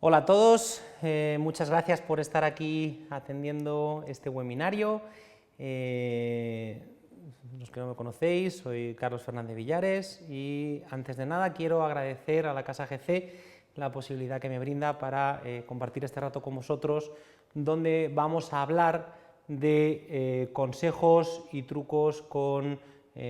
Hola a todos, muchas gracias por estar aquí atendiendo este webinario. Los que no me conocéis, soy Carlos Fernández Villares y antes de nada quiero agradecer a la Casa GC la posibilidad que me brinda para compartir este rato con vosotros, donde vamos a hablar de consejos y trucos con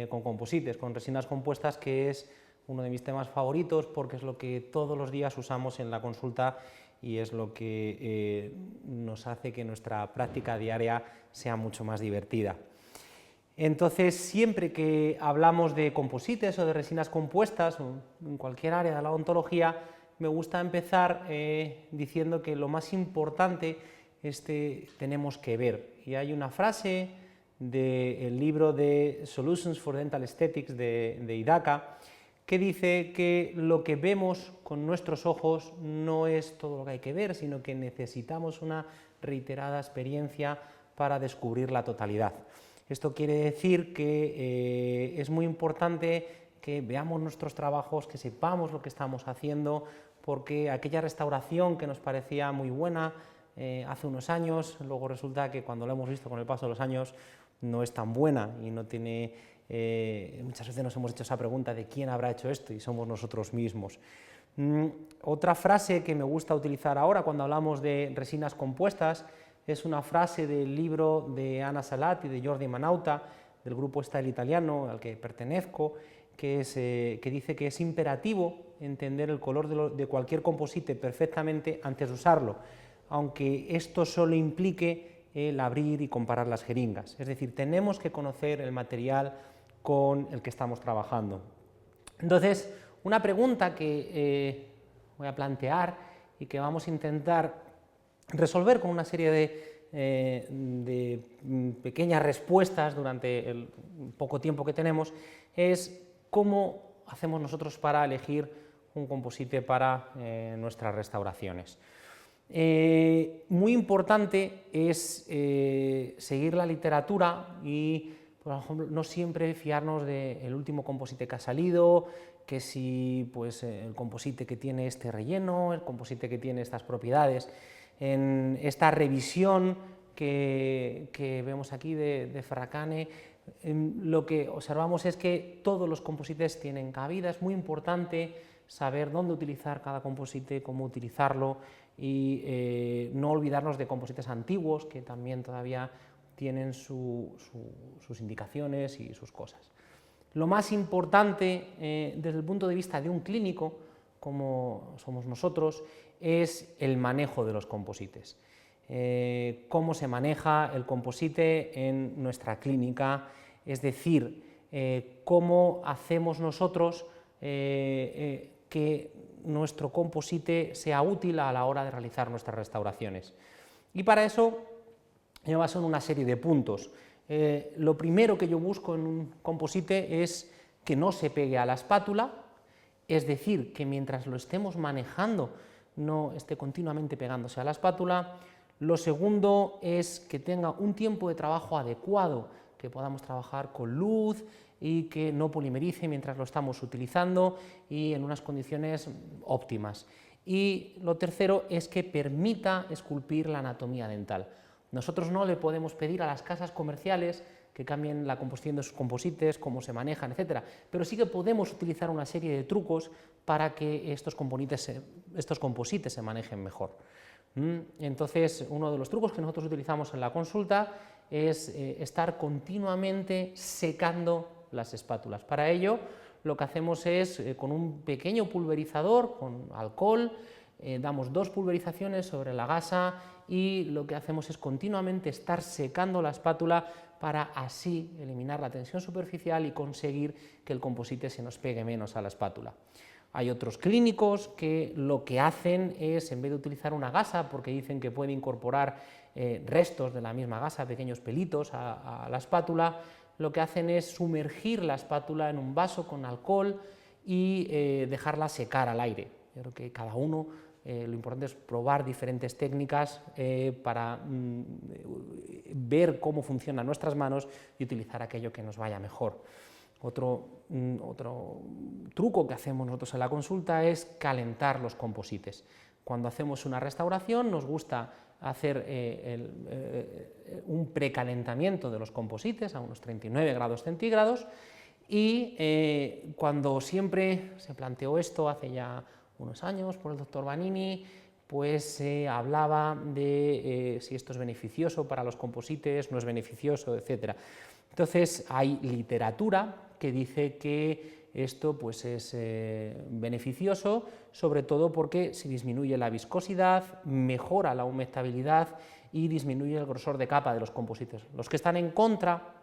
composites, con resinas compuestas, que es uno de mis temas favoritos porque es lo que todos los días usamos en la consulta y es lo que nos hace que nuestra práctica diaria sea mucho más divertida. Entonces, siempre que hablamos de composites o de resinas compuestas, o en cualquier área de la odontología, me gusta empezar diciendo que lo más importante es que tenemos que ver. Y hay una frase del libro de Solutions for Dental Aesthetics de IDACA, que dice que lo que vemos con nuestros ojos no es todo lo que hay que ver, sino que necesitamos una reiterada experiencia para descubrir la totalidad. Esto quiere decir que es muy importante que veamos nuestros trabajos, que sepamos lo que estamos haciendo, porque aquella restauración que nos parecía muy buena hace unos años, luego resulta que cuando lo hemos visto con el paso de los años no es tan buena y no tiene... muchas veces nos hemos hecho esa pregunta de quién habrá hecho esto y somos nosotros mismos. Otra frase que me gusta utilizar ahora cuando hablamos de resinas compuestas es una frase del libro de Anna Salat y de Jordi Manauta, del grupo Style Italiano al que pertenezco, que dice que es imperativo entender el color de cualquier composite perfectamente antes de usarlo, aunque esto solo implique el abrir y comparar las jeringas. Es decir, tenemos que conocer el material con el que estamos trabajando. Entonces, una pregunta que voy a plantear y que vamos a intentar resolver con una serie de pequeñas respuestas durante el poco tiempo que tenemos es cómo hacemos nosotros para elegir un composite para nuestras restauraciones. Muy importante es seguir la literatura y, por ejemplo, no siempre fiarnos del último composite que ha salido, que si pues, el composite que tiene este relleno, el composite que tiene estas propiedades. En esta revisión que vemos aquí de Ferracane, lo que observamos es que todos los composites tienen cabida. Es muy importante saber dónde utilizar cada composite, cómo utilizarlo y no olvidarnos de composites antiguos que también todavía tienen sus indicaciones y sus cosas. Lo más importante desde el punto de vista de un clínico, como somos nosotros, es el manejo de los composites. Cómo se maneja el composite en nuestra clínica, es decir, cómo hacemos nosotros que nuestro composite sea útil a la hora de realizar nuestras restauraciones. Y para eso me baso en una serie de puntos. Lo primero que yo busco en un composite es que no se pegue a la espátula, es decir, que mientras lo estemos manejando no esté continuamente pegándose a la espátula. Lo segundo es que tenga un tiempo de trabajo adecuado, que podamos trabajar con luz y que no polimerice mientras lo estamos utilizando y en unas condiciones óptimas. Y lo tercero es que permita esculpir la anatomía dental. Nosotros no le podemos pedir a las casas comerciales que cambien la composición de sus composites, cómo se manejan, etc. Pero sí que podemos utilizar una serie de trucos para que estos composites se manejen mejor. Entonces, uno de los trucos que nosotros utilizamos en la consulta es estar continuamente secando las espátulas. Para ello, lo que hacemos es, con un pequeño pulverizador, con alcohol, damos 2 pulverizaciones sobre la gasa y lo que hacemos es continuamente estar secando la espátula para así eliminar la tensión superficial y conseguir que el composite se nos pegue menos a la espátula. Hay otros clínicos que lo que hacen es, en vez de utilizar una gasa, porque dicen que puede incorporar restos de la misma gasa, pequeños pelitos a la espátula, lo que hacen es sumergir la espátula en un vaso con alcohol y dejarla secar al aire. Yo creo que cada uno, lo importante es probar diferentes técnicas para ver cómo funcionan nuestras manos y utilizar aquello que nos vaya mejor. Otro truco que hacemos nosotros en la consulta es calentar los composites. Cuando hacemos una restauración nos gusta hacer un precalentamiento de los composites a unos 39 grados centígrados y cuando siempre se planteó esto hace ya unos años por el doctor Vanini, pues se hablaba de si esto es beneficioso para los composites, no es beneficioso, etc. Entonces hay literatura que dice que esto pues, es beneficioso, sobre todo porque se disminuye la viscosidad, mejora la humectabilidad y disminuye el grosor de capa de los composites. Los que están en contra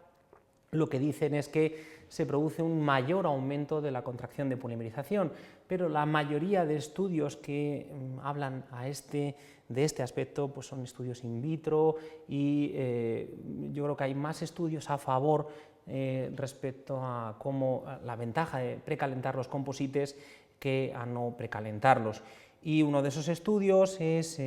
lo que dicen es que se produce un mayor aumento de la contracción de polimerización, pero la mayoría de estudios que hablan de este aspecto pues son estudios in vitro y yo creo que hay más estudios a favor respecto a la ventaja de precalentar los composites que a no precalentarlos. Y uno de esos estudios es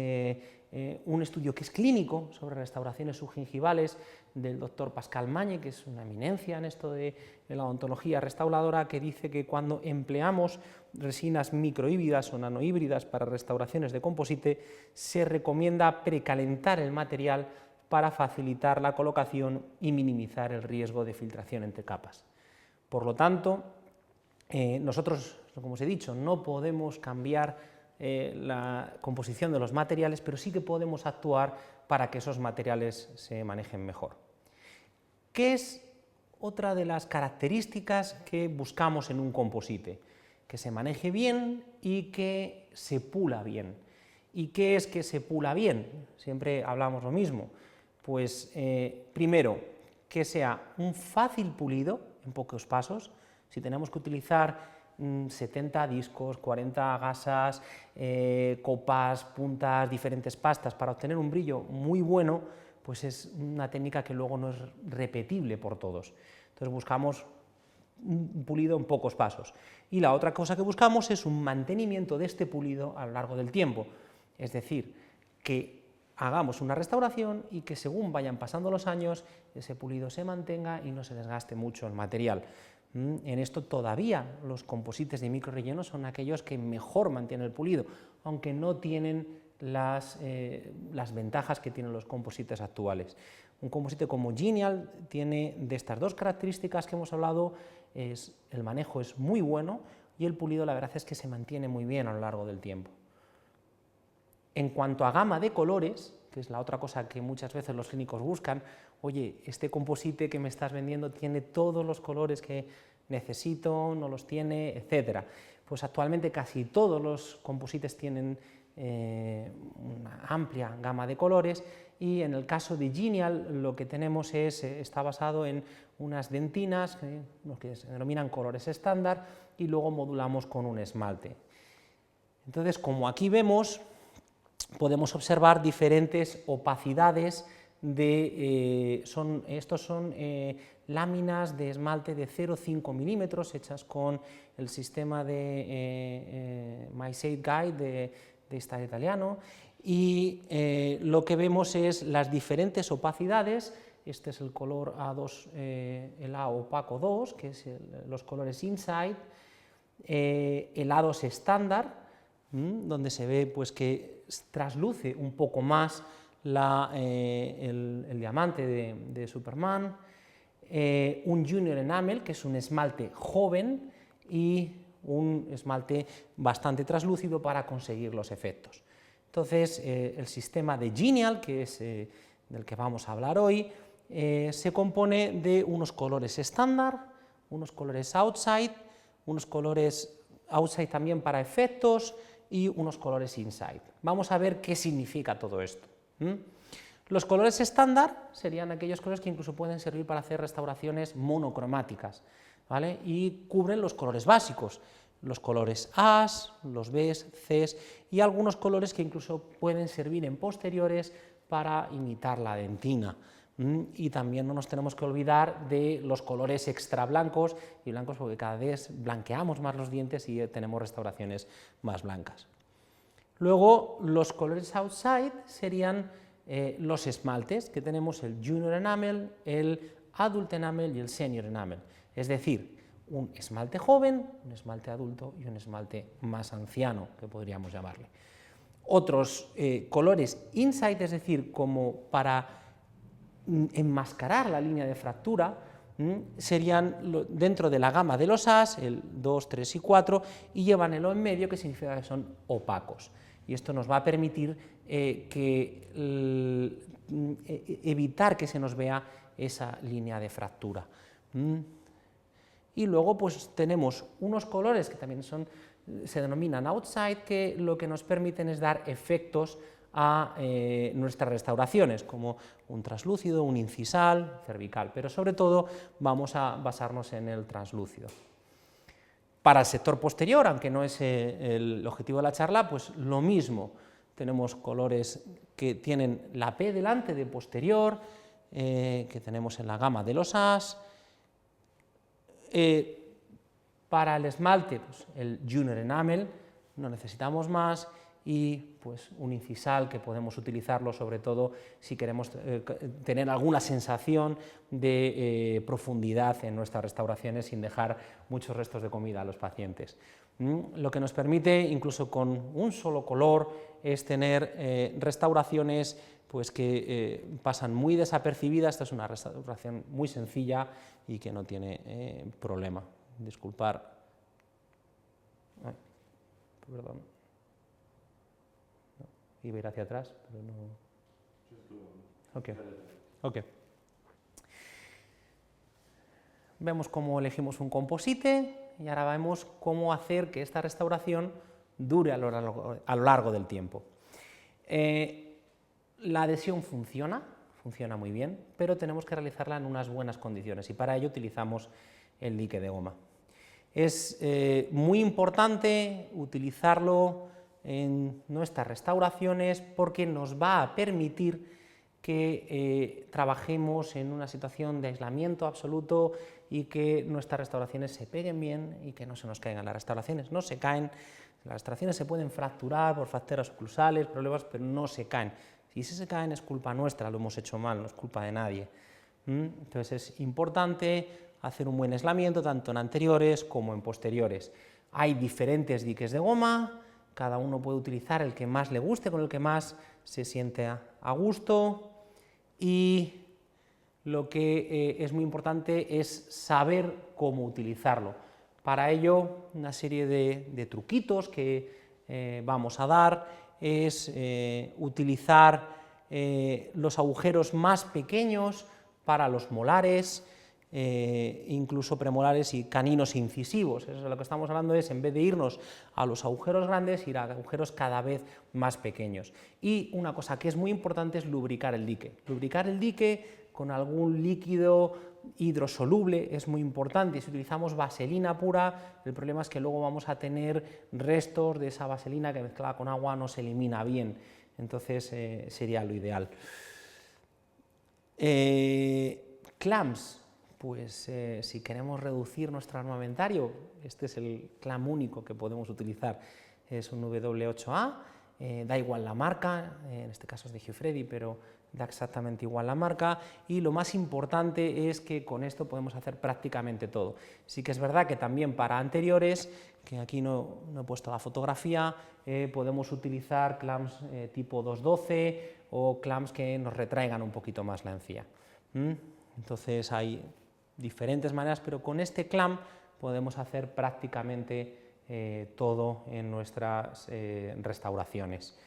un estudio que es clínico sobre restauraciones subgingivales del doctor Pascal Magne, que es una eminencia en esto de la odontología restauradora, que dice que cuando empleamos resinas microhíbridas o nanohíbridas para restauraciones de composite, se recomienda precalentar el material para facilitar la colocación y minimizar el riesgo de filtración entre capas. Por lo tanto, nosotros, como os he dicho, no podemos cambiar la composición de los materiales, pero sí que podemos actuar para que esos materiales se manejen mejor. ¿Qué es otra de las características que buscamos en un composite? Que se maneje bien y que se pula bien. ¿Y qué es que se pula bien? Siempre hablamos lo mismo. Pues primero, que sea un fácil pulido en pocos pasos. Si tenemos que utilizar 70 discos, 40 gasas, copas, puntas, diferentes pastas para obtener un brillo muy bueno, pues es una técnica que luego no es repetible por todos. Entonces buscamos un pulido en pocos pasos. Y la otra cosa que buscamos es un mantenimiento de este pulido a lo largo del tiempo, es decir, que hagamos una restauración y que según vayan pasando los años ese pulido se mantenga y no se desgaste mucho el material. En esto todavía los composites de microrelleno son aquellos que mejor mantienen el pulido, aunque no tienen las ventajas que tienen los composites actuales. Un composite como Genial tiene de estas dos características que hemos hablado, el manejo es muy bueno y el pulido la verdad es que se mantiene muy bien a lo largo del tiempo. En cuanto a gama de colores, que es la otra cosa que muchas veces los clínicos buscan, oye, este composite que me estás vendiendo tiene todos los colores que necesito, no los tiene, etcétera. Pues actualmente casi todos los composites tienen una amplia gama de colores y en el caso de Genial lo que tenemos está basado en unas dentinas, lo que se denominan colores estándar, y luego modulamos con un esmalte. Entonces, como aquí vemos, podemos observar diferentes opacidades estos son láminas de esmalte de 0,5 milímetros hechas con el sistema de MySafe Guide de Style Italiano y lo que vemos es las diferentes opacidades. Este es el color A2, el A opaco 2, que es los colores Inside, el A2 estándar, donde se ve pues, que trasluce un poco más el diamante de Superman, un Junior Enamel, que es un esmalte joven, y un esmalte bastante translúcido para conseguir los efectos. Entonces, el sistema de Genial, que es del que vamos a hablar hoy, se compone de unos colores estándar, unos colores outside, unos colores outside también para efectos y unos colores inside. Vamos a ver qué significa todo esto. Los colores estándar serían aquellos colores que incluso pueden servir para hacer restauraciones monocromáticas, ¿vale? Y cubren los colores básicos, los colores A's, los B's, C's y algunos colores que incluso pueden servir en posteriores para imitar la dentina. Y también no nos tenemos que olvidar de los colores extra blancos y blancos porque cada vez blanqueamos más los dientes y tenemos restauraciones más blancas. Luego, los colores outside serían los esmaltes, que tenemos el Junior Enamel, el Adult Enamel y el Senior Enamel, es decir, un esmalte joven, un esmalte adulto y un esmalte más anciano, que podríamos llamarle. Otros colores inside, es decir, como para enmascarar la línea de fractura, serían dentro de la gama de los As, el 2, 3 y 4, y llevan el O en medio, que significa que son opacos. Y esto nos va a permitir evitar que se nos vea esa línea de fractura. Y luego pues tenemos unos colores que también se denominan outside, que lo que nos permiten es dar efectos a nuestras restauraciones, como un translúcido, un incisal, cervical, pero sobre todo vamos a basarnos en el translúcido. Para el sector posterior, aunque no es el objetivo de la charla, pues lo mismo, tenemos colores que tienen la P delante de posterior, que tenemos en la gama de los As. Para el esmalte, pues el Junior Enamel, no necesitamos más, y pues un incisal que podemos utilizarlo sobre todo si queremos tener alguna sensación de profundidad en nuestras restauraciones sin dejar muchos restos de comida a los pacientes. Lo que nos permite, incluso con un solo color, es tener restauraciones pues, que pasan muy desapercibidas. Esta es una restauración muy sencilla y que no tiene problema. Disculpar. Perdón. Iba a ir hacia atrás, pero no. Ok. Vemos cómo elegimos un composite y ahora vemos cómo hacer que esta restauración dure a lo largo del tiempo. La adhesión funciona muy bien, pero tenemos que realizarla en unas buenas condiciones y para ello utilizamos el dique de goma. Es muy importante utilizarlo en nuestras restauraciones porque nos va a permitir que trabajemos en una situación de aislamiento absoluto y que nuestras restauraciones se peguen bien y que no se nos caigan. Las restauraciones no se caen, las restauraciones se pueden fracturar por fracturas oclusales, problemas, pero no se caen. Si se caen es culpa nuestra, lo hemos hecho mal, no es culpa de nadie. Entonces es importante hacer un buen aislamiento tanto en anteriores como en posteriores. Hay diferentes diques de goma, cada uno puede utilizar el que más le guste, con el que más se siente a gusto, y lo que es muy importante es saber cómo utilizarlo. Para ello, una serie de truquitos que vamos a dar es utilizar los agujeros más pequeños para los molares, incluso premolares y caninos incisivos. Eso es lo que estamos hablando, es en vez de irnos a los agujeros grandes, ir a agujeros cada vez más pequeños. Y una cosa que es muy importante es lubricar el dique. Lubricar el dique con algún líquido hidrosoluble es muy importante. Si utilizamos vaselina pura, el problema es que luego vamos a tener restos de esa vaselina que mezclada con agua no se elimina bien. Entonces sería lo ideal. Clamps. Pues si queremos reducir nuestro armamentario, este es el clamp único que podemos utilizar, es un W8A, da igual la marca, en este caso es de Giuffredi, pero da exactamente igual la marca, y lo más importante es que con esto podemos hacer prácticamente todo. Sí que es verdad que también para anteriores, que aquí no he puesto la fotografía, podemos utilizar clamps tipo 212 o clamps que nos retraigan un poquito más la encía. Entonces hay diferentes maneras, pero con este clamp podemos hacer prácticamente todo en nuestras restauraciones.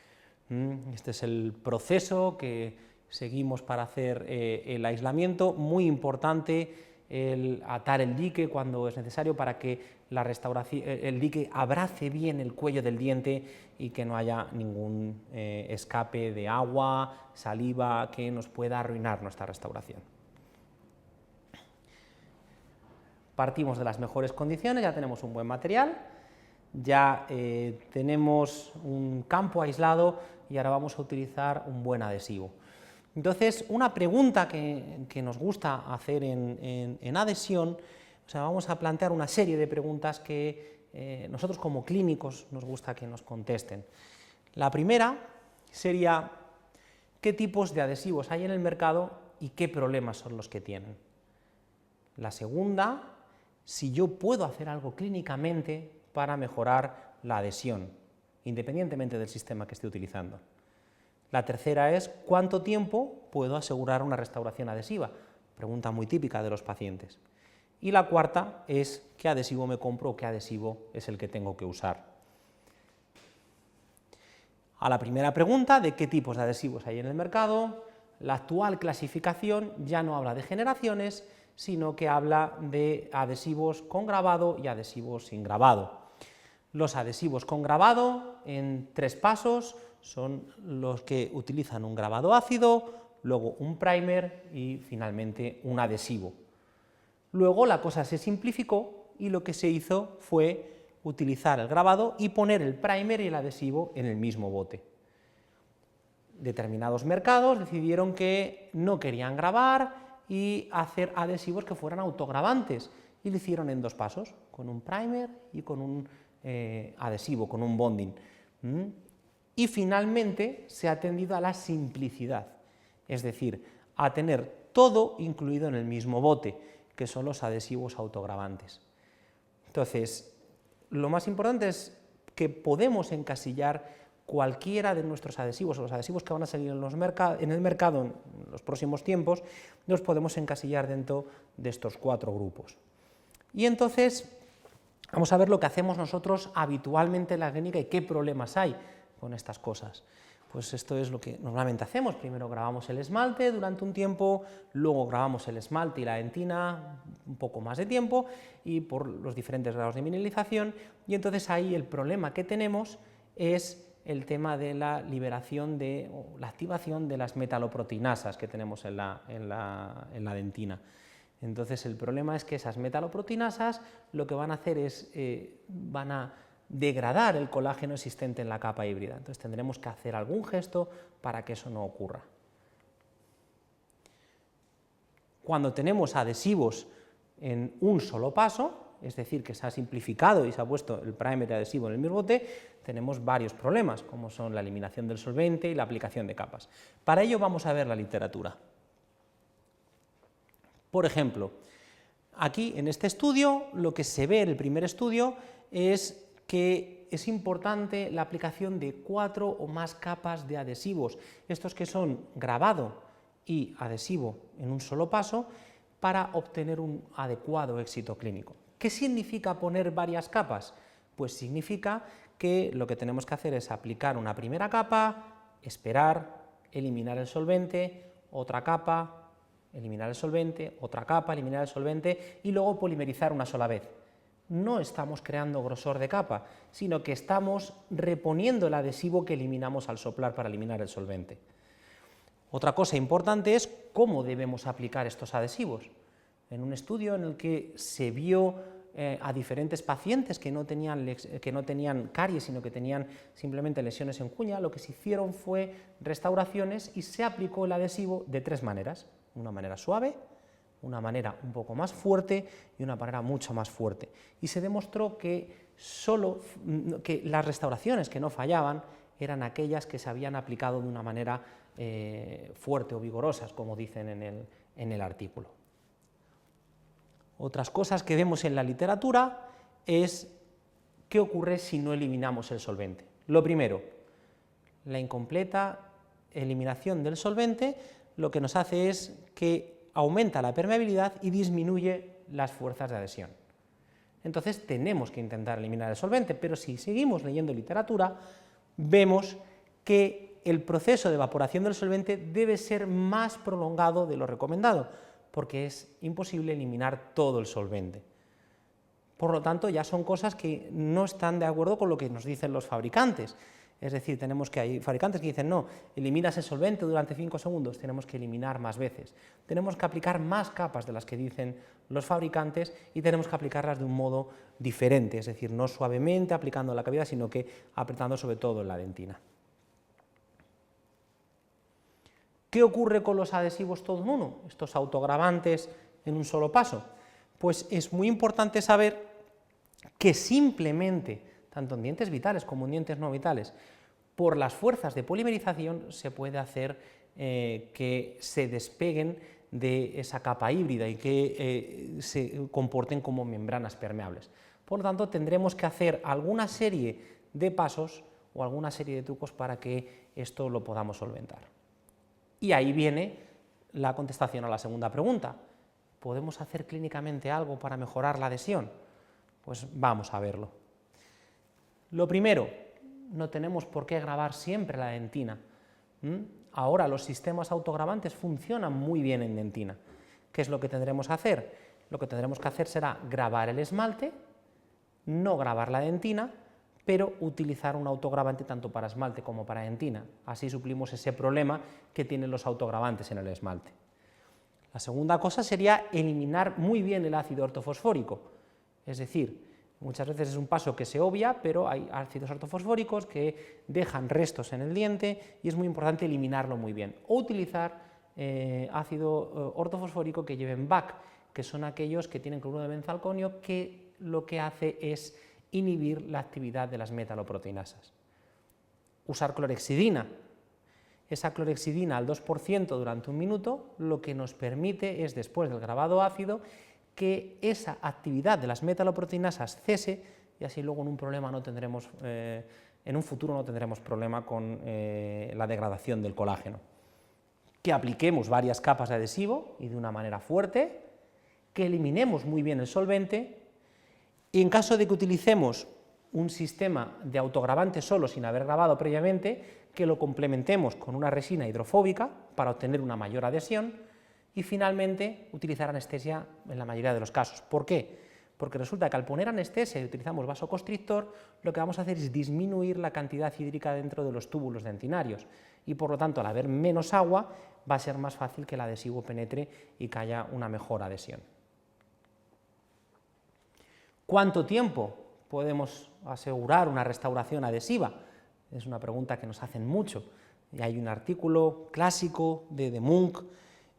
Este es el proceso que seguimos para hacer el aislamiento. Muy importante el atar el dique cuando es necesario para que el dique abrace bien el cuello del diente y que no haya ningún escape de agua, saliva que nos pueda arruinar nuestra restauración. Partimos de las mejores condiciones, ya tenemos un buen material, ya tenemos un campo aislado y ahora vamos a utilizar un buen adhesivo. Entonces, una pregunta que nos gusta hacer en adhesión, o sea, vamos a plantear una serie de preguntas que nosotros como clínicos nos gusta que nos contesten. La primera sería, ¿qué tipos de adhesivos hay en el mercado y qué problemas son los que tienen? La segunda, si yo puedo hacer algo clínicamente para mejorar la adhesión. independientemente del sistema que esté utilizando. La tercera es cuánto tiempo puedo asegurar una restauración adhesiva, pregunta muy típica de los pacientes. Y la cuarta es qué adhesivo me compro o qué adhesivo es el que tengo que usar. A la primera pregunta de qué tipos de adhesivos hay en el mercado, la actual clasificación ya no habla de generaciones, sino que habla de adhesivos con grabado y adhesivos sin grabado. Los adhesivos con grabado, en 3 pasos, son los que utilizan un grabado ácido, luego un primer y finalmente un adhesivo. Luego la cosa se simplificó y lo que se hizo fue utilizar el grabado y poner el primer y el adhesivo en el mismo bote. Determinados mercados decidieron que no querían grabar y hacer adhesivos que fueran autograbantes y lo hicieron en 2 pasos, con un primer y con un adhesivo, con un bonding. Y finalmente se ha tendido a la simplicidad, es decir, a tener todo incluido en el mismo bote, que son los adhesivos autograbantes. Entonces, lo más importante es que podemos encasillar cualquiera de nuestros adhesivos, o los adhesivos que van a salir en el mercado en los próximos tiempos, los podemos encasillar dentro de estos 4 grupos. Y entonces, vamos a ver lo que hacemos nosotros habitualmente en la clínica y qué problemas hay con estas cosas. Pues esto es lo que normalmente hacemos: primero grabamos el esmalte durante un tiempo, luego grabamos el esmalte y la dentina un poco más de tiempo y por los diferentes grados de mineralización, y entonces ahí el problema que tenemos es el tema de la liberación o la activación de las metaloproteinasas que tenemos en la dentina. Entonces el problema es que esas metaloproteinasas lo que van a hacer es van a degradar el colágeno existente en la capa híbrida. Entonces tendremos que hacer algún gesto para que eso no ocurra. Cuando tenemos adhesivos en un solo paso, es decir, que se ha simplificado y se ha puesto el primer adhesivo en el mismo bote, tenemos varios problemas, como son la eliminación del solvente y la aplicación de capas. Para ello vamos a ver la literatura. Por ejemplo, aquí en este estudio, lo que se ve en el primer estudio es que es importante la aplicación de 4 o más capas de adhesivos, estos que son grabado y adhesivo en un solo paso, para obtener un adecuado éxito clínico. ¿Qué significa poner varias capas? Pues significa que lo que tenemos que hacer es aplicar una primera capa, esperar, eliminar el solvente, otra capa, eliminar el solvente, otra capa, eliminar el solvente y luego polimerizar una sola vez. No estamos creando grosor de capa, sino que estamos reponiendo el adhesivo que eliminamos al soplar para eliminar el solvente. Otra cosa importante es cómo debemos aplicar estos adhesivos. En un estudio en el que se vio a diferentes pacientes que no tenían caries, sino que tenían simplemente lesiones en cuña, lo que se hicieron fue restauraciones y se aplicó el adhesivo de 3 maneras, una manera suave, una manera un poco más fuerte y una manera mucho más fuerte. Y se demostró que las restauraciones que no fallaban eran aquellas que se habían aplicado de una manera fuerte o vigorosas, como dicen en el artículo. Otras cosas que vemos en la literatura es qué ocurre si no eliminamos el solvente. Lo primero, la incompleta eliminación del solvente lo que nos hace es que aumenta la permeabilidad y disminuye las fuerzas de adhesión. Entonces tenemos que intentar eliminar el solvente, pero si seguimos leyendo literatura, vemos que el proceso de evaporación del solvente debe ser más prolongado de lo recomendado, porque es imposible eliminar todo el solvente. Por lo tanto, ya son cosas que no están de acuerdo con lo que nos dicen los fabricantes. Es decir, hay fabricantes que dicen, no, eliminas el solvente durante 5 segundos, tenemos que eliminar más veces. Tenemos que aplicar más capas de las que dicen los fabricantes y tenemos que aplicarlas de un modo diferente, es decir, no suavemente aplicando en la cavidad, sino que apretando sobre todo en la dentina. ¿Qué ocurre con los adhesivos todo en uno, estos autograbantes en un solo paso? Pues es muy importante saber que simplemente, tanto en dientes vitales como en dientes no vitales, por las fuerzas de polimerización se puede hacer que se despeguen de esa capa híbrida y que se comporten como membranas permeables. Por lo tanto, tendremos que hacer alguna serie de pasos o alguna serie de trucos para que esto lo podamos solventar. Y ahí viene la contestación a la segunda pregunta. ¿Podemos hacer clínicamente algo para mejorar la adhesión? Pues vamos a verlo. Lo primero, no tenemos por qué grabar siempre la dentina. Ahora los sistemas autograbantes funcionan muy bien en dentina. ¿Qué es lo que tendremos que hacer? Lo que tendremos que hacer será grabar el esmalte, no grabar la dentina, pero utilizar un autograbante tanto para esmalte como para dentina. Así suplimos ese problema que tienen los autograbantes en el esmalte. La segunda cosa sería eliminar muy bien el ácido ortofosfórico, es decir, muchas veces es un paso que se obvia, pero hay ácidos ortofosfóricos que dejan restos en el diente y es muy importante eliminarlo muy bien. O utilizar ácido ortofosfórico que lleven BAC, que son aquellos que tienen cloruro de benzalconio, que lo que hace es inhibir la actividad de las metaloproteinasas. Usar clorexidina. Esa clorexidina al 2% durante un minuto lo que nos permite es, después del grabado ácido, que esa actividad de las metaloproteinasas cese y así luego en un futuro no tendremos problema con la degradación del colágeno. Que apliquemos varias capas de adhesivo y de una manera fuerte, que eliminemos muy bien el solvente y en caso de que utilicemos un sistema de autograbante solo sin haber grabado previamente, que lo complementemos con una resina hidrofóbica para obtener una mayor adhesión y finalmente utilizar anestesia en la mayoría de los casos. ¿Por qué? Porque resulta que al poner anestesia y utilizamos vasoconstrictor, lo que vamos a hacer es disminuir la cantidad hídrica dentro de los túbulos dentinarios y por lo tanto al haber menos agua va a ser más fácil que el adhesivo penetre y que haya una mejor adhesión. ¿Cuánto tiempo podemos asegurar una restauración adhesiva? Es una pregunta que nos hacen mucho. Y hay un artículo clásico de Munk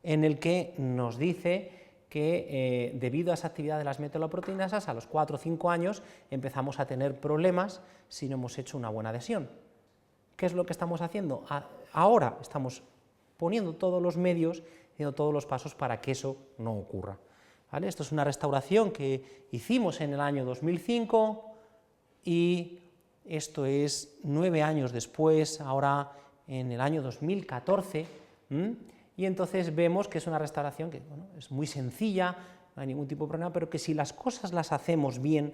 en el que nos dice que debido a esa actividad de las metaloproteinasas, a los 4 o 5 años empezamos a tener problemas si no hemos hecho una buena adhesión. ¿Qué es lo que estamos haciendo? Ahora estamos poniendo todos los medios, haciendo todos los pasos para que eso no ocurra. ¿Vale? Esto es una restauración que hicimos en el año 2005 y esto es 9 años después, ahora en el año 2014, y entonces vemos que es una restauración que es muy sencilla, no hay ningún tipo de problema, pero que si las cosas las hacemos bien,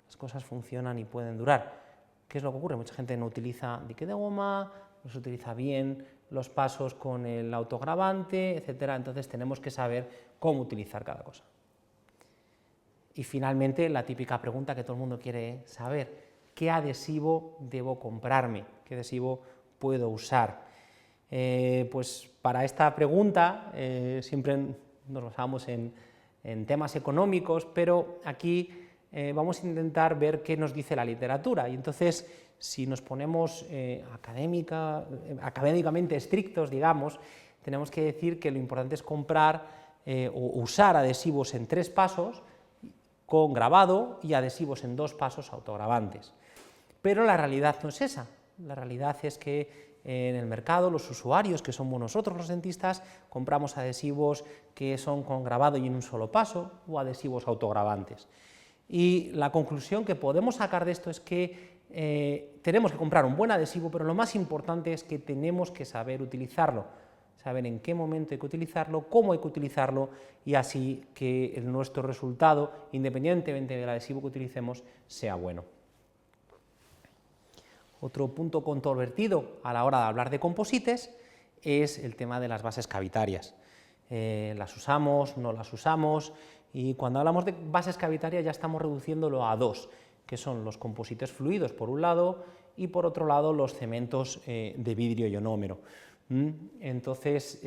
las cosas funcionan y pueden durar. ¿Qué es lo que ocurre? Mucha gente no utiliza dique de goma, no se utiliza bien los pasos con el autograbante, etcétera. Entonces tenemos que saber cómo utilizar cada cosa. Y finalmente la típica pregunta que todo el mundo quiere saber: ¿qué adhesivo debo comprarme? ¿Qué adhesivo puedo usar? Pues para esta pregunta siempre nos basamos en temas económicos, pero aquí vamos a intentar ver qué nos dice la literatura. Y entonces, si nos ponemos académicamente estrictos, digamos, tenemos que decir que lo importante es comprar o usar adhesivos en 3 pasos con grabado y adhesivos en 2 pasos autograbantes. Pero la realidad no es esa. La realidad es que en el mercado los usuarios, que somos nosotros los dentistas, compramos adhesivos que son con grabado y en un solo paso o adhesivos autograbantes. Y la conclusión que podemos sacar de esto es que tenemos que comprar un buen adhesivo, pero lo más importante es que tenemos que saber utilizarlo, saber en qué momento hay que utilizarlo, cómo hay que utilizarlo y así que nuestro resultado, independientemente del adhesivo que utilicemos, sea bueno. Otro punto controvertido a la hora de hablar de composites es el tema de las bases cavitarias. Las usamos, no las usamos, y cuando hablamos de bases cavitarias ya estamos reduciéndolo a 2, que son los composites fluidos por un lado y por otro lado los cementos de vidrio ionómero. Entonces,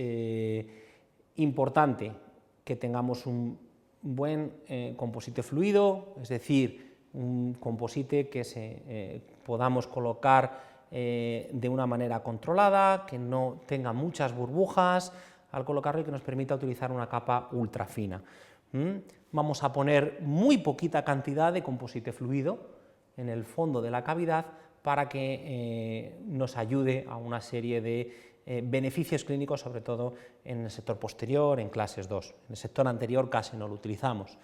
importante que tengamos un buen composite fluido, es decir, un composite que podamos colocar de una manera controlada, que no tenga muchas burbujas al colocarlo y que nos permita utilizar una capa ultra fina. Vamos a poner muy poquita cantidad de composite fluido en el fondo de la cavidad para que nos ayude a una serie de beneficios clínicos, sobre todo en el sector posterior, en clases 2. En el sector anterior casi no lo utilizamos.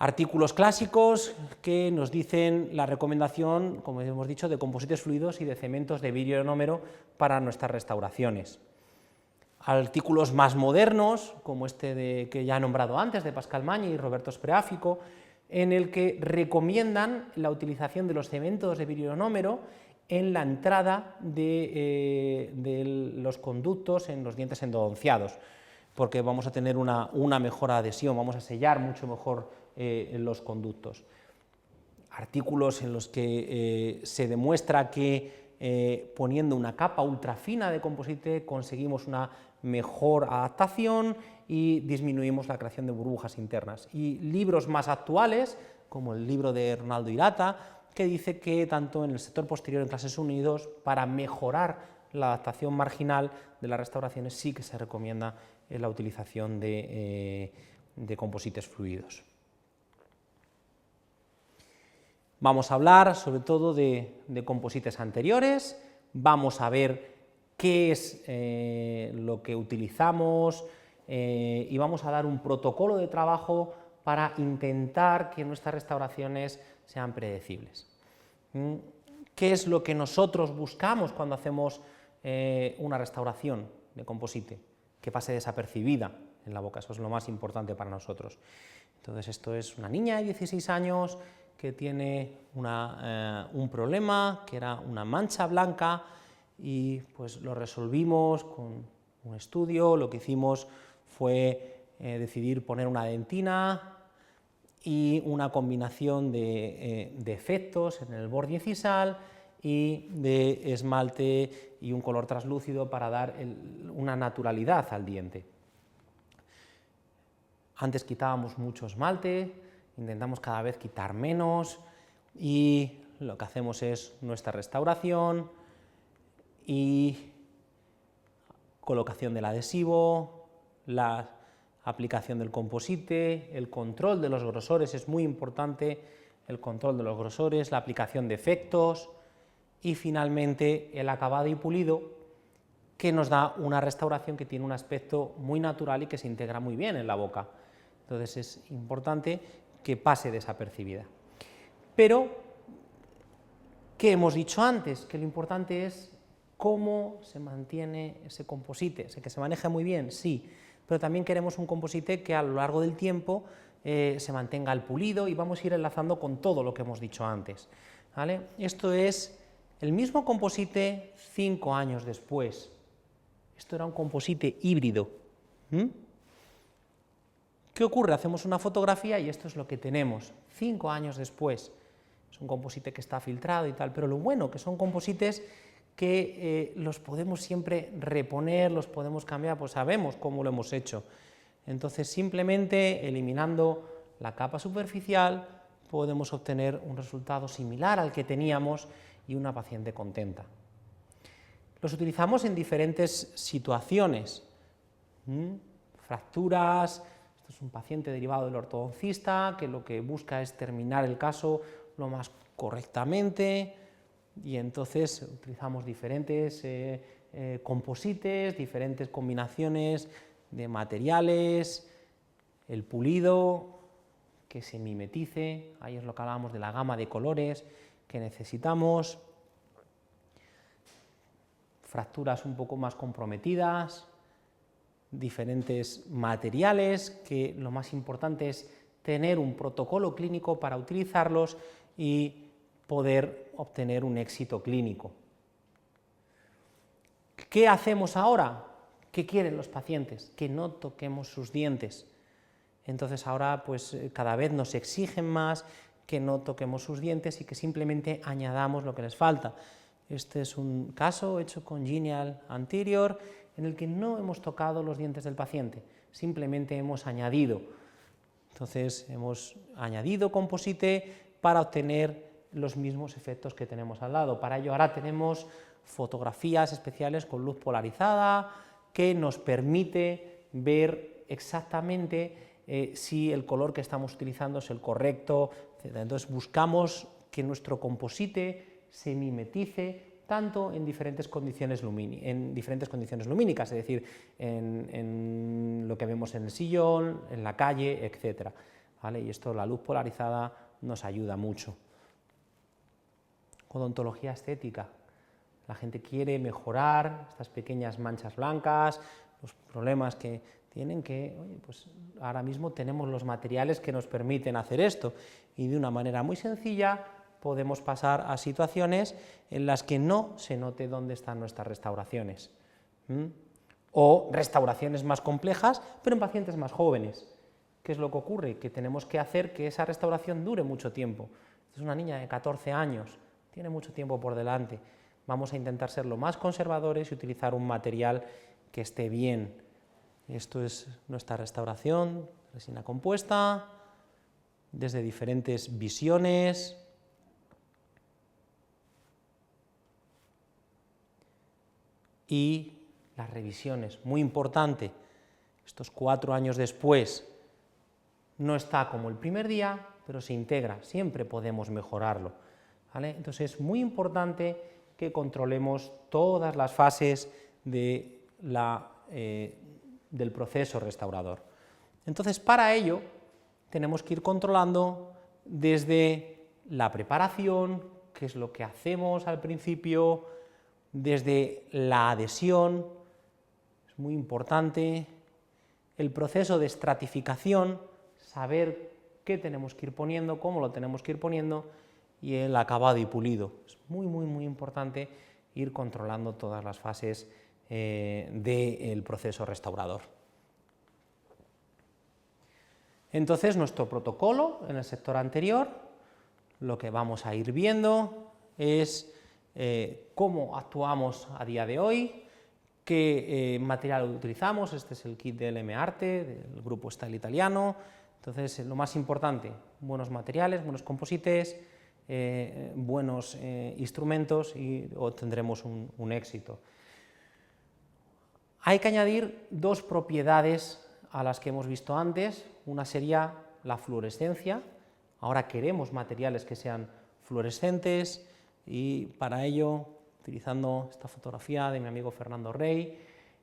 Artículos clásicos que nos dicen la recomendación, como hemos dicho, de composites fluidos y de cementos de vidrio ionómero para nuestras restauraciones. Artículos más modernos, como este que ya he nombrado antes, de Pascal Magne y Roberto Spreafico, en el que recomiendan la utilización de los cementos de vidrio ionómero en la entrada de los conductos en los dientes endodonciados, porque vamos a tener una mejor adhesión, vamos a sellar mucho mejor los conductos. Artículos en los que se demuestra que poniendo una capa ultrafina de composite conseguimos una mejor adaptación y disminuimos la creación de burbujas internas. Y libros más actuales, como el libro de Ronaldo Hirata, que dice que tanto en el sector posterior en clases 1 y 2, para mejorar la adaptación marginal de las restauraciones, sí que se recomienda la utilización de composites fluidos. Vamos a hablar sobre todo de composites anteriores, vamos a ver qué es lo que utilizamos y vamos a dar un protocolo de trabajo para intentar que nuestras restauraciones sean predecibles. ¿Qué es lo que nosotros buscamos cuando hacemos una restauración de composite? Que pase desapercibida en la boca, eso es lo más importante para nosotros. Entonces, esto es una niña de 16 años que tiene un problema, que era una mancha blanca, y pues lo resolvimos con un estudio. Lo que hicimos fue decidir poner una dentina y una combinación de efectos en el borde incisal y de esmalte y un color translúcido para dar una naturalidad al diente. Antes quitábamos mucho esmalte, intentamos cada vez quitar menos y lo que hacemos es nuestra restauración y colocación del adhesivo, la aplicación del composite, el control de los grosores es muy importante, el control de los grosores, la aplicación de efectos y finalmente el acabado y pulido, que nos da una restauración que tiene un aspecto muy natural y que se integra muy bien en la boca. Entonces es importante que pase desapercibida. Pero, ¿qué hemos dicho antes? Que lo importante es cómo se mantiene ese composite, que se maneja muy bien, sí, pero también queremos un composite que a lo largo del tiempo se mantenga el pulido y vamos a ir enlazando con todo lo que hemos dicho antes, ¿vale? Esto es el mismo composite 5 años después. Esto era un composite híbrido. ¿Qué ocurre? Hacemos una fotografía y esto es lo que tenemos 5 años después. Es un composite que está filtrado y tal, pero lo bueno que son composites que los podemos siempre reponer, los podemos cambiar, pues sabemos cómo lo hemos hecho. Entonces, simplemente eliminando la capa superficial podemos obtener un resultado similar al que teníamos y una paciente contenta. Los utilizamos en diferentes situaciones. Fracturas. Esto es un paciente derivado del ortodoncista que lo que busca es terminar el caso lo más correctamente y entonces utilizamos diferentes composites, diferentes combinaciones de materiales, el pulido, que se mimetice, ahí es lo que hablábamos de la gama de colores que necesitamos, fracturas un poco más comprometidas, diferentes materiales, que lo más importante es tener un protocolo clínico para utilizarlos y poder obtener un éxito clínico. ¿Qué hacemos ahora? ¿Qué quieren los pacientes? Que no toquemos sus dientes. Entonces ahora pues cada vez nos exigen más que no toquemos sus dientes y que simplemente añadamos lo que les falta. Este es un caso hecho con Genial Anterior en el que no hemos tocado los dientes del paciente, simplemente hemos añadido. Entonces hemos añadido composite para obtener los mismos efectos que tenemos al lado. Para ello ahora tenemos fotografías especiales con luz polarizada que nos permite ver exactamente si el color que estamos utilizando es el correcto, etc. Entonces buscamos que nuestro composite se mimetice tanto en diferentes condiciones lumínicas, es decir, en lo que vemos en el sillón, en la calle, etc. ¿vale? Y esto, la luz polarizada, nos ayuda mucho. Odontología estética. La gente quiere mejorar estas pequeñas manchas blancas, los problemas que tienen, que oye, pues ahora mismo tenemos los materiales que nos permiten hacer esto, y de una manera muy sencilla podemos pasar a situaciones en las que no se note dónde están nuestras restauraciones. O restauraciones más complejas, pero en pacientes más jóvenes. ¿Qué es lo que ocurre? Que tenemos que hacer que esa restauración dure mucho tiempo. Es una niña de 14 años, tiene mucho tiempo por delante. Vamos a intentar ser lo más conservadores y utilizar un material que esté bien. Esto es nuestra restauración, resina compuesta, desde diferentes visiones. Y las revisiones, muy importante, estos 4 años después, no está como el primer día, pero se integra, siempre podemos mejorarlo, ¿vale? Entonces es muy importante que controlemos todas las fases de del proceso restaurador. Entonces, para ello, tenemos que ir controlando desde la preparación, qué es lo que hacemos al principio, desde la adhesión, es muy importante, el proceso de estratificación, saber qué tenemos que ir poniendo, cómo lo tenemos que ir poniendo, y el acabado y pulido. Es muy importante ir controlando todas las fases del proceso restaurador. Entonces, nuestro protocolo en el sector anterior, lo que vamos a ir viendo es cómo actuamos a día de hoy, qué material utilizamos. Este es el kit del M-Arte, del grupo Style italiano. Entonces, lo más importante, buenos materiales, buenos composites, buenos instrumentos, y obtendremos un éxito. Hay que añadir 2 propiedades a las que hemos visto antes. Una sería la fluorescencia. Ahora queremos materiales que sean fluorescentes, y para ello, utilizando esta fotografía de mi amigo Fernando Rey,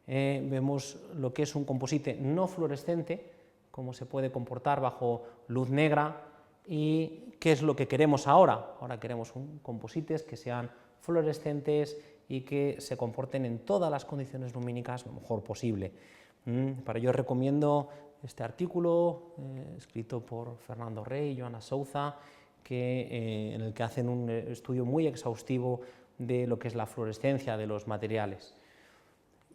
vemos lo que es un composite no fluorescente, cómo se puede comportar bajo luz negra, y qué es lo que queremos ahora. Ahora queremos composites que sean fluorescentes y que se comporten en todas las condiciones lumínicas lo mejor posible. Para ello recomiendo este artículo escrito por Fernando Rey y Joana Souza, en el que hacen un estudio muy exhaustivo de lo que es la fluorescencia de los materiales.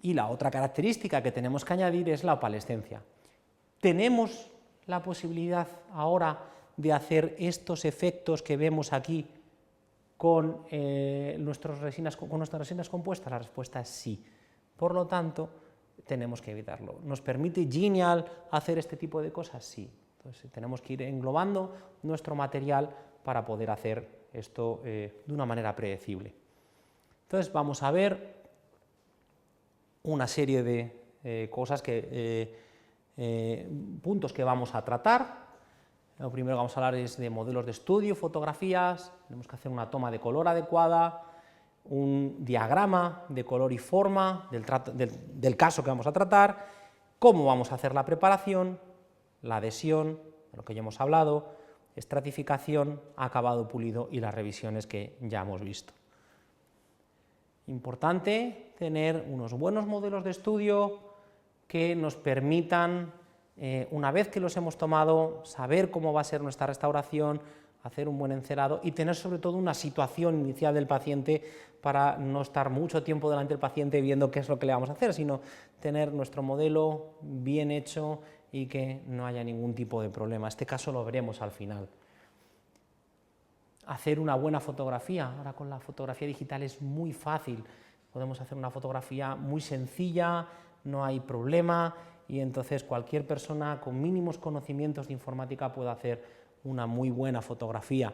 Y la otra característica que tenemos que añadir es la opalescencia. Tenemos la posibilidad ahora de hacer estos efectos que vemos aquí con nuestras resinas compuestas. La respuesta es sí. Por lo tanto, tenemos que evitarlo. ¿Nos permite Genial hacer este tipo de cosas? Sí. Entonces, tenemos que ir englobando nuestro material para poder hacer esto de una manera predecible. Entonces, vamos a ver una serie de cosas, puntos que vamos a tratar. Lo primero que vamos a hablar es de modelos de estudio, fotografías. Tenemos que hacer una toma de color adecuada, un diagrama de color y forma del caso que vamos a tratar, cómo vamos a hacer la preparación, la adhesión, de lo que ya hemos hablado, estratificación, acabado pulido y las revisiones que ya hemos visto. Importante tener unos buenos modelos de estudio que nos permitan, una vez que los hemos tomado, saber cómo va a ser nuestra restauración, hacer un buen encerado y tener sobre todo una situación inicial del paciente para no estar mucho tiempo delante del paciente viendo qué es lo que le vamos a hacer, sino tener nuestro modelo bien hecho y que no haya ningún tipo de problema. Este caso lo veremos al final. Hacer una buena fotografía. Ahora con la fotografía digital es muy fácil. Podemos hacer una fotografía muy sencilla, no hay problema, y entonces cualquier persona con mínimos conocimientos de informática puede hacer una muy buena fotografía.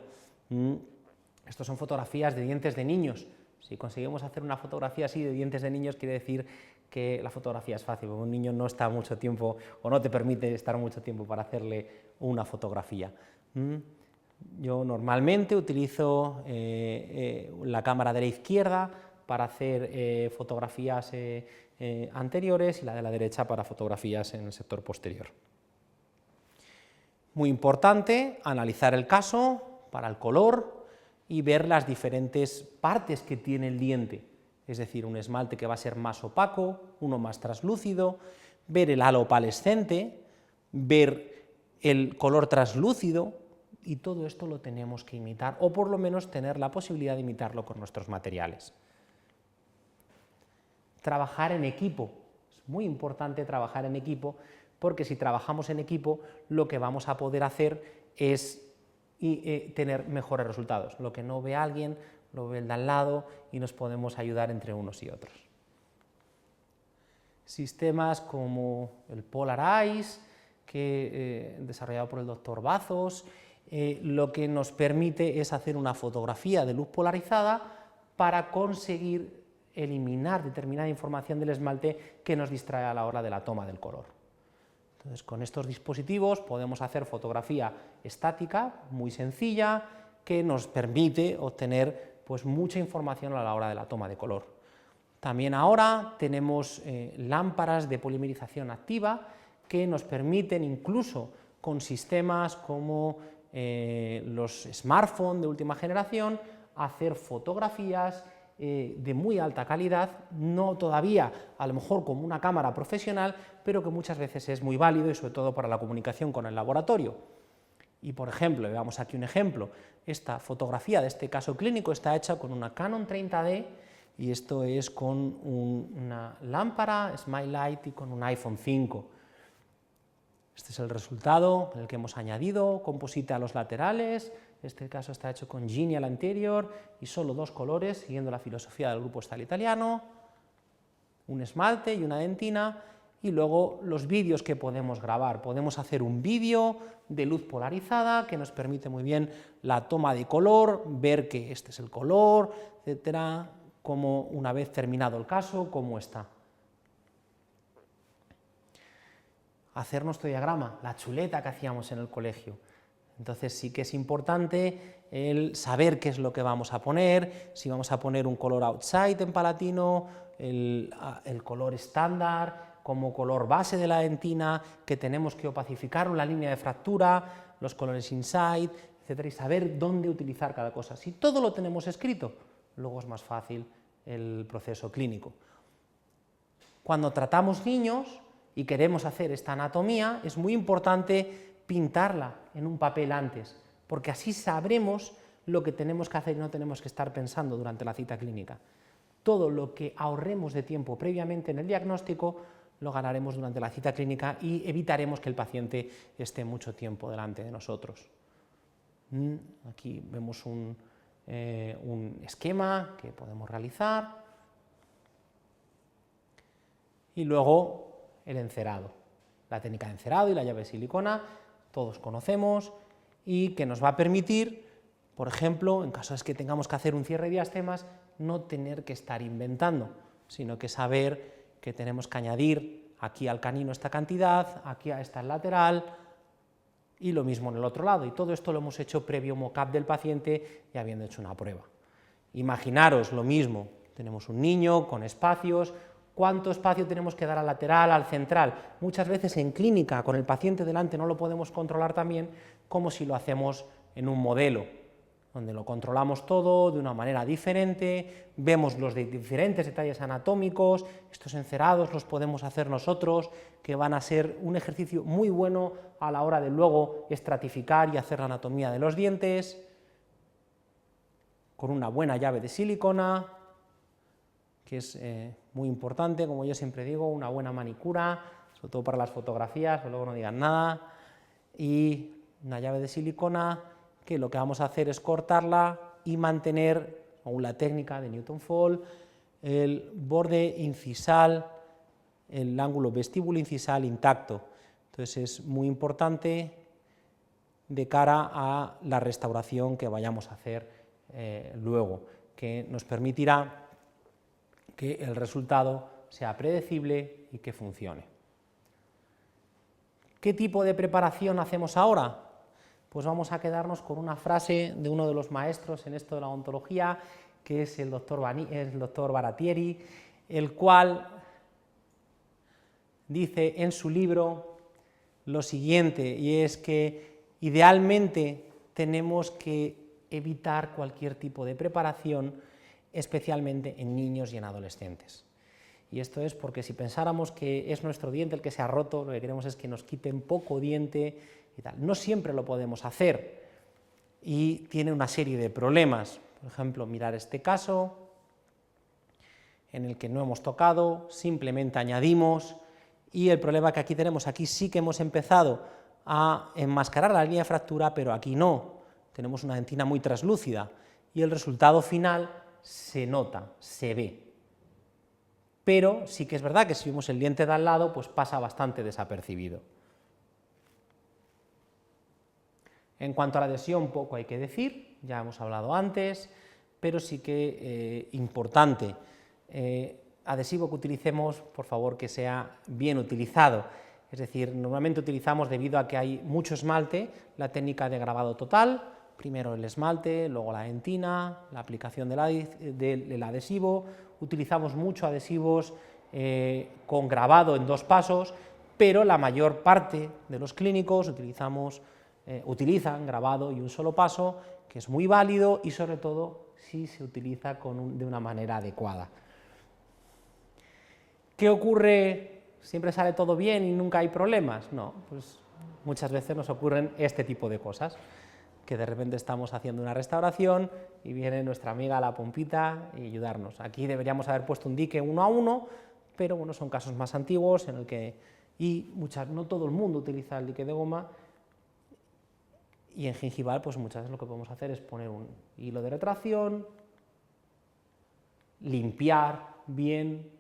Estos son fotografías de dientes de niños. Si conseguimos hacer una fotografía así de dientes de niños, quiere decir que la fotografía es fácil, porque un niño no está mucho tiempo, o no te permite estar mucho tiempo para hacerle una fotografía. Yo normalmente utilizo la cámara de la izquierda para hacer fotografías anteriores y la de la derecha para fotografías en el sector posterior. Muy importante analizar el caso para el color y ver las diferentes partes que tiene el diente, es decir, un esmalte que va a ser más opaco, uno más traslúcido, ver el halo opalescente, ver el color traslúcido, y todo esto lo tenemos que imitar, o por lo menos tener la posibilidad de imitarlo con nuestros materiales. Trabajar en equipo, es muy importante trabajar en equipo, porque si trabajamos en equipo lo que vamos a poder hacer es tener mejores resultados. Lo que no ve alguien, lo ve el de al lado y nos podemos ayudar entre unos y otros. Sistemas como el Polar Ice, desarrollado por el doctor Bazos, lo que nos permite es hacer una fotografía de luz polarizada para conseguir eliminar determinada información del esmalte que nos distrae a la hora de la toma del color. Entonces, con estos dispositivos podemos hacer fotografía estática, muy sencilla, que nos permite obtener pues, mucha información a la hora de la toma de color. También ahora tenemos lámparas de polimerización activa que nos permiten, incluso con sistemas como los smartphones de última generación, hacer fotografías de muy alta calidad, no todavía a lo mejor como una cámara profesional, pero que muchas veces es muy válido y sobre todo para la comunicación con el laboratorio. Y por ejemplo, veamos aquí un ejemplo, esta fotografía de este caso clínico está hecha con una Canon 30D y esto es con una lámpara Smile Light y con un iPhone 5. Este es el resultado en el que hemos añadido composite a los laterales, este caso está hecho con Gini al anterior y solo dos colores, siguiendo la filosofía del grupo Stahl italiano, un esmalte y una dentina, y luego los vídeos que podemos grabar. Podemos hacer un vídeo de luz polarizada que nos permite muy bien la toma de color, ver que este es el color, etcétera, como una vez terminado el caso, cómo está. Hacer nuestro diagrama, la chuleta que hacíamos en el colegio. Entonces sí que es importante el saber qué es lo que vamos a poner, si vamos a poner un color outside en palatino, el color estándar como color base de la dentina, que tenemos que opacificar la línea de fractura, los colores inside, etcétera, y saber dónde utilizar cada cosa. Si todo lo tenemos escrito, luego es más fácil el proceso clínico. Cuando tratamos niños y queremos hacer esta anatomía, es muy importante pintarla en un papel antes, porque así sabremos lo que tenemos que hacer y no tenemos que estar pensando durante la cita clínica. Todo lo que ahorremos de tiempo previamente en el diagnóstico lo ganaremos durante la cita clínica y evitaremos que el paciente esté mucho tiempo delante de nosotros. Aquí vemos un esquema que podemos realizar y luego el encerado, la técnica de encerado y la llave de silicona, todos conocemos y que nos va a permitir, por ejemplo, en caso de que tengamos que hacer un cierre de diastemas, no tener que estar inventando, sino que saber que tenemos que añadir aquí al canino esta cantidad, aquí a esta lateral y lo mismo en el otro lado, y todo esto lo hemos hecho previo mock-up del paciente y habiendo hecho una prueba. Imaginaros lo mismo, tenemos un niño con espacios. ¿Cuánto espacio tenemos que dar al lateral, al central? Muchas veces en clínica, con el paciente delante, no lo podemos controlar también como si lo hacemos en un modelo, donde lo controlamos todo de una manera diferente, vemos los diferentes detalles anatómicos, estos encerados los podemos hacer nosotros, que van a ser un ejercicio muy bueno a la hora de luego estratificar y hacer la anatomía de los dientes, con una buena llave de silicona, que es muy importante, como yo siempre digo, una buena manicura, sobre todo para las fotografías, que luego no digan nada, y una llave de silicona que lo que vamos a hacer es cortarla y mantener, según la técnica de Newton Fall, el borde incisal, el ángulo vestíbulo incisal intacto. Entonces es muy importante de cara a la restauración que vayamos a hacer luego, que nos permitirá que el resultado sea predecible y que funcione. ¿Qué tipo de preparación hacemos ahora? Pues vamos a quedarnos con una frase de uno de los maestros en esto de la odontología, que es el doctor Baratieri, el cual dice en su libro lo siguiente, y es que Idealmente tenemos que evitar cualquier tipo de preparación, especialmente en niños y en adolescentes. Y esto es porque si pensáramos que es nuestro diente el que se ha roto, lo que queremos es que nos quiten poco diente y tal. No siempre lo podemos hacer y tiene una serie de problemas. Por ejemplo, mirar este caso, en el que no hemos tocado, simplemente añadimos, y el problema que aquí tenemos, aquí sí que hemos empezado a enmascarar la línea de fractura, pero aquí no, tenemos una dentina muy translúcida, y el resultado final se nota, se ve. Pero sí que es verdad que si vemos el diente de al lado, pues pasa bastante desapercibido. En cuanto a la adhesión, poco hay que decir, ya hemos hablado antes, pero sí que importante, adhesivo que utilicemos, por favor, que sea bien utilizado. Es decir, normalmente utilizamos, debido a que hay mucho esmalte, la técnica de grabado total, primero el esmalte, luego la dentina, la aplicación del adhesivo. Utilizamos mucho adhesivos con grabado en 2 pasos, pero la mayor parte de los clínicos utilizan grabado y un solo paso, que es muy válido y sobre todo si se utiliza de una manera adecuada. ¿Qué ocurre? ¿Siempre sale todo bien y nunca hay problemas? No, pues muchas veces nos ocurren este tipo de cosas, que de repente estamos haciendo una restauración y viene nuestra amiga la pompita y ayudarnos. Aquí deberíamos haber puesto un dique 1 a 1, pero bueno, son casos más antiguos en el que no todo el mundo utiliza el dique de goma, y en gingival pues muchas veces lo que podemos hacer es poner un hilo de retracción, limpiar bien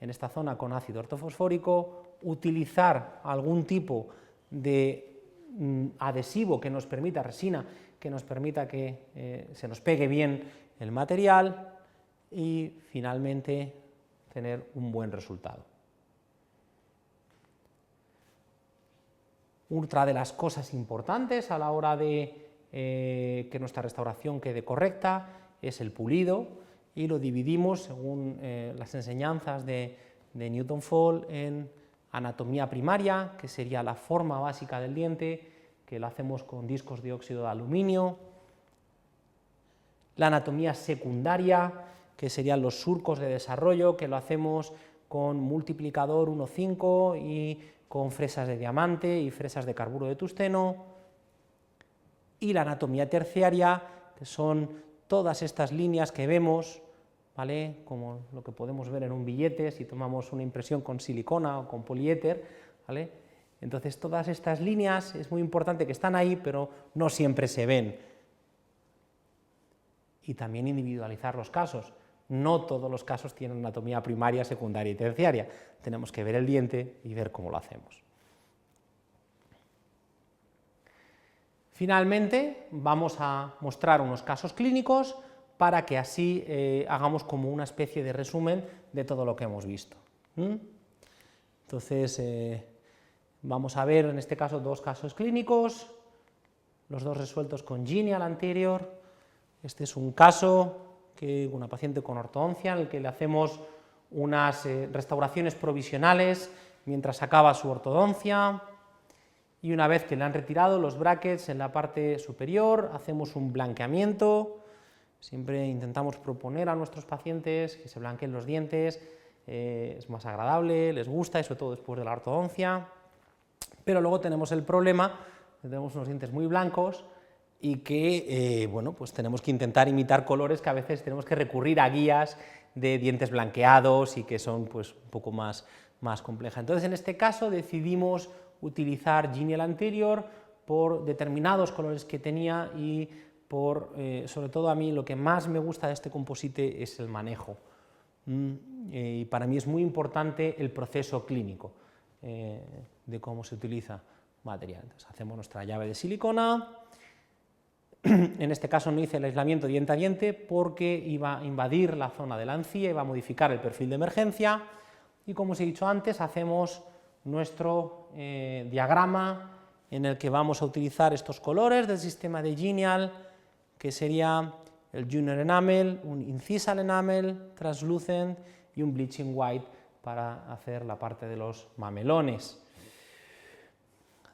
en esta zona con ácido ortofosfórico, utilizar algún tipo de adhesivo que nos permita, resina, que nos permita que se nos pegue bien el material y finalmente tener un buen resultado. Otra de las cosas importantes a la hora de que nuestra restauración quede correcta es el pulido, y lo dividimos según las enseñanzas de Newton Fall en anatomía primaria, que sería la forma básica del diente, que lo hacemos con discos de óxido de aluminio; la anatomía secundaria, que serían los surcos de desarrollo, que lo hacemos con multiplicador 1,5 y con fresas de diamante y fresas de carburo de tungsteno; y la anatomía terciaria, que son todas estas líneas que vemos, ¿vale?, como lo que podemos ver en un billete si tomamos una impresión con silicona o con poliéter, ¿vale? Entonces todas estas líneas es muy importante que están ahí, pero no siempre se ven. Y también individualizar los casos. No todos los casos tienen anatomía primaria, secundaria y terciaria. Tenemos que ver el diente y ver cómo lo hacemos. Finalmente, vamos a mostrar unos casos clínicos para que así hagamos como una especie de resumen de todo lo que hemos visto. Entonces, vamos a ver en este caso 2 casos clínicos, los 2 resueltos con Genial anterior. Este es un caso una paciente con ortodoncia, en el que le hacemos unas restauraciones provisionales mientras acaba su ortodoncia, y una vez que le han retirado los brackets en la parte superior, hacemos un blanqueamiento. Siempre intentamos proponer a nuestros pacientes que se blanqueen los dientes, es más agradable, les gusta, y sobre todo después de la ortodoncia. Pero luego tenemos el problema de que tenemos unos dientes muy blancos y que bueno, pues tenemos que intentar imitar colores, que a veces tenemos que recurrir a guías de dientes blanqueados y que son pues un poco más complejas. Entonces, en este caso decidimos utilizar Genial anterior por determinados colores que tenía y sobre todo a mí lo que más me gusta de este composite es el manejo. Y para mí es muy importante el proceso clínico de cómo se utiliza material. Entonces, hacemos nuestra llave de silicona. En este caso no hice el aislamiento diente a diente porque iba a invadir la zona de la encía, iba a modificar el perfil de emergencia, y como os he dicho antes, hacemos nuestro diagrama en el que vamos a utilizar estos colores del sistema de Genial, que sería el Junior Enamel, un Incisal Enamel, Translucent y un Bleaching White para hacer la parte de los mamelones.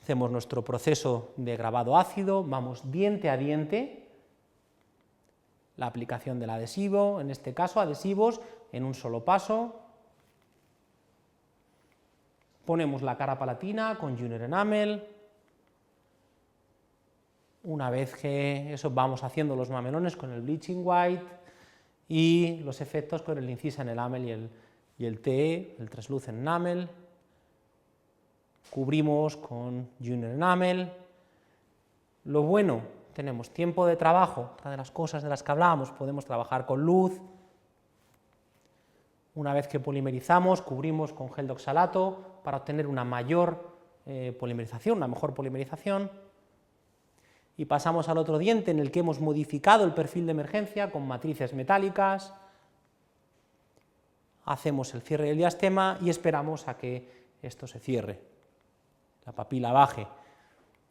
Hacemos nuestro proceso de grabado ácido, vamos diente a diente, la aplicación del adhesivo, en este caso adhesivos en un solo paso, ponemos la cara palatina con Junior Enamel. Una vez que eso, vamos haciendo los mamelones con el Bleaching White y los efectos con el Incision Enamel y el TE, el Translucent Enamel. Cubrimos con Junior Enamel. Lo bueno, tenemos tiempo de trabajo, otra de las cosas de las que hablábamos, podemos trabajar con luz. Una vez que polimerizamos, cubrimos con gel de oxalato para obtener una mayor polimerización, una mejor polimerización. Y pasamos al otro diente en el que hemos modificado el perfil de emergencia con matrices metálicas, hacemos el cierre del diastema y esperamos a que esto se cierre, la papila baje.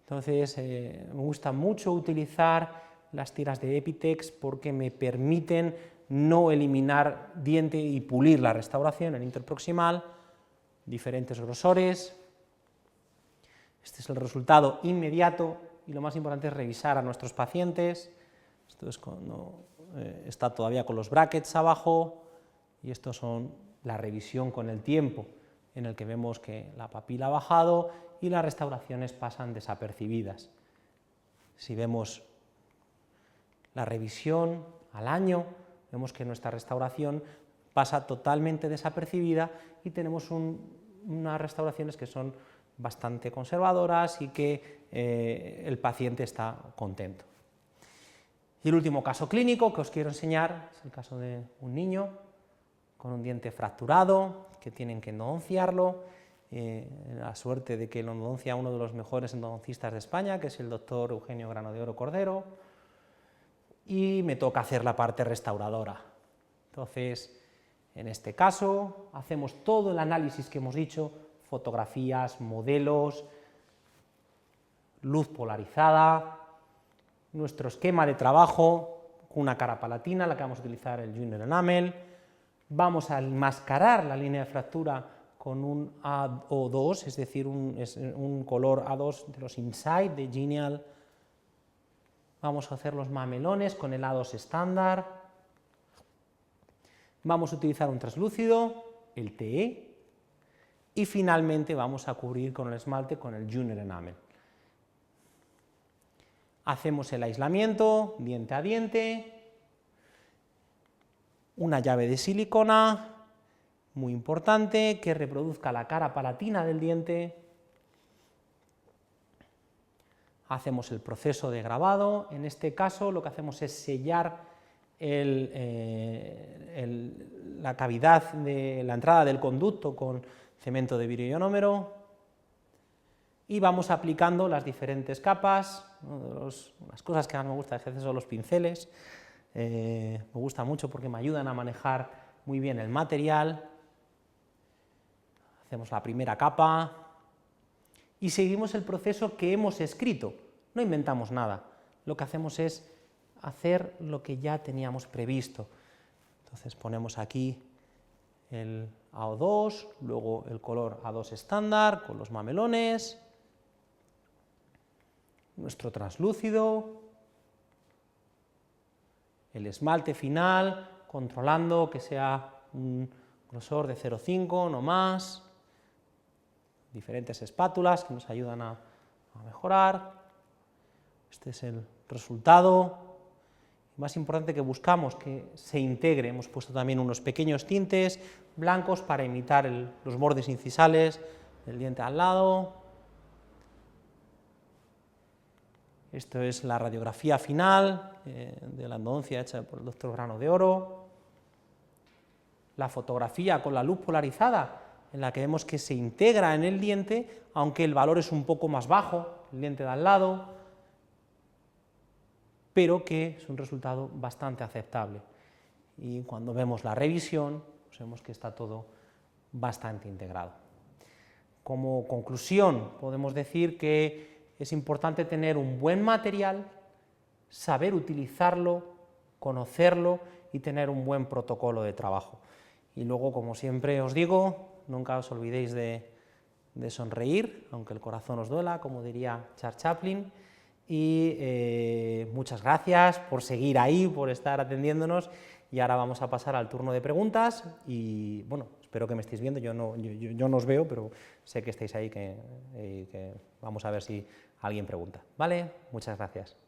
Entonces me gusta mucho utilizar las tiras de Epitex porque me permiten no eliminar diente y pulir la restauración en interproximal, diferentes grosores. Este es el resultado inmediato. Y lo más importante es revisar a nuestros pacientes. Esto es cuando está todavía con los brackets abajo, y esto son la revisión con el tiempo, en el que vemos que la papila ha bajado y las restauraciones pasan desapercibidas. Si vemos la revisión al año, vemos que nuestra restauración pasa totalmente desapercibida y tenemos unas restauraciones que son bastante conservadoras y que el paciente está contento. Y el último caso clínico que os quiero enseñar es el caso de un niño con un diente fracturado, que tienen que endodonciarlo. La suerte de que lo endodoncia uno de los mejores endodoncistas de España, que es el doctor Eugenio Grano de Oro Cordero, y me toca hacer la parte restauradora. Entonces, en este caso, hacemos todo el análisis que hemos dicho, fotografías, modelos, luz polarizada, nuestro esquema de trabajo, con una cara palatina, en la que vamos a utilizar el Junior Enamel, vamos a enmascarar la línea de fractura con un AO2, es decir, un color A2 de los Inside de Genial, vamos a hacer los mamelones con el A2 estándar, vamos a utilizar un translúcido, el TE, y finalmente vamos a cubrir con el esmalte con el Junior Enamel. Hacemos el aislamiento diente a diente, una llave de silicona, muy importante, que reproduzca la cara palatina del diente. Hacemos el proceso de grabado, en este caso lo que hacemos es sellar la cavidad de la entrada del conducto con cemento de vidrio ionómero y vamos aplicando las diferentes capas. Las cosas que más me gusta de son los pinceles, me gusta mucho porque me ayudan a manejar muy bien el material. Hacemos la primera capa y seguimos el proceso que hemos escrito, no inventamos nada, lo que hacemos es hacer lo que ya teníamos previsto. Entonces ponemos aquí el AO2, luego el color A2 estándar con los mamelones, nuestro translúcido, el esmalte final, controlando que sea un grosor de 0,5, no más, diferentes espátulas que nos ayudan a mejorar. Este es el resultado. Más importante, que buscamos que se integre, hemos puesto también unos pequeños tintes blancos para imitar los bordes incisales del diente al lado. Esto es la radiografía final de la endodoncia hecha por el doctor Grano de Oro. La fotografía con la luz polarizada, en la que vemos que se integra en el diente, aunque el valor es un poco más bajo, el diente de al lado, pero que es un resultado bastante aceptable. Y cuando vemos la revisión, pues vemos que está todo bastante integrado. Como conclusión, podemos decir que es importante tener un buen material, saber utilizarlo, conocerlo y tener un buen protocolo de trabajo. Y luego, como siempre os digo, nunca os olvidéis de de sonreír, aunque el corazón os duela, como diría Charles Chaplin, y muchas gracias por seguir ahí, por estar atendiéndonos, y ahora vamos a pasar al turno de preguntas, y bueno, espero que me estéis viendo, yo no os veo, pero sé que estáis ahí, que vamos a ver si alguien pregunta, ¿vale? Muchas gracias.